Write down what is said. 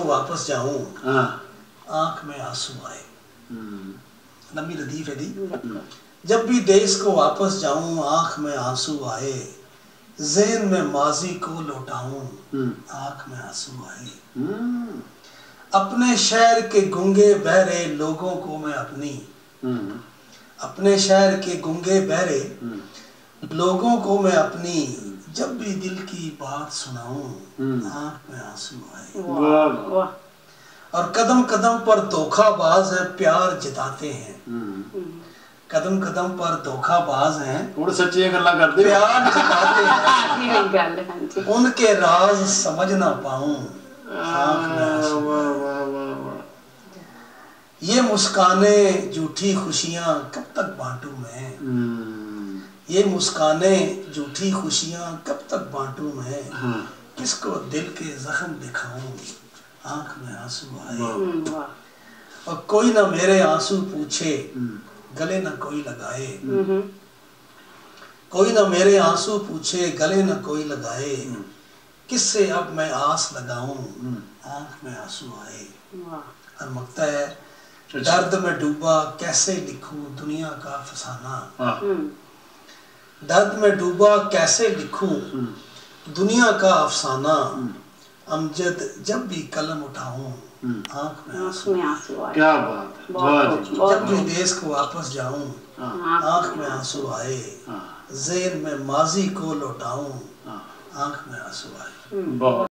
वापस जाऊं आंख में आंसू आए। लंबी लतीफ है दी। जब भी देश को वापस जाऊं आंख में आंसू आए, ज़हन में माजी को लौटाऊं आंख में आंसू आए। अपने शहर के गूंगे बहरे लोगों को मैं अपनी, अपने शहर के गूंगे बहरे लोगों को मैं अपनी, जब भी दिल की बात सुनाऊं आंख में आंसू आए। और कदम कदम पर धोखाबाज है प्यार जिताते हैं, कदम कदम पर धोखाबाज हैं और सच्ची गल्लां करदे प्यार जिताते हैं, उनके राज समझ ना पाऊं आंख में आंसू आए। ये मुस्काने झूठी खुशियां कब तक बांटूं मैं, ये मुस्काने झूठी खुशियां कब तक बांटूं मैं, किसको दिल के जख्म दिखाऊं आंख में आंसू आए। और कोई ना मेरे आंसू पूछे गले न कोई लगाए, कोई ना मेरे आंसू पूछे गले न कोई लगाए, किससे अब मैं आस लगाऊं आंख में आंसू आए। और मकता है दर्द में डूबा कैसे लिखूं दुनिया का अफसाना, दर्द में डूबा कैसे लिखूं दुनिया का अफसाना, अमजद जब भी कलम उठाऊं आंख में आंसू आए। क्या बात है। जब भी देश को वापस जाऊं आंख में आंसू आए, ज़हन में माजी को लौटाऊं आंख में आंसू आए।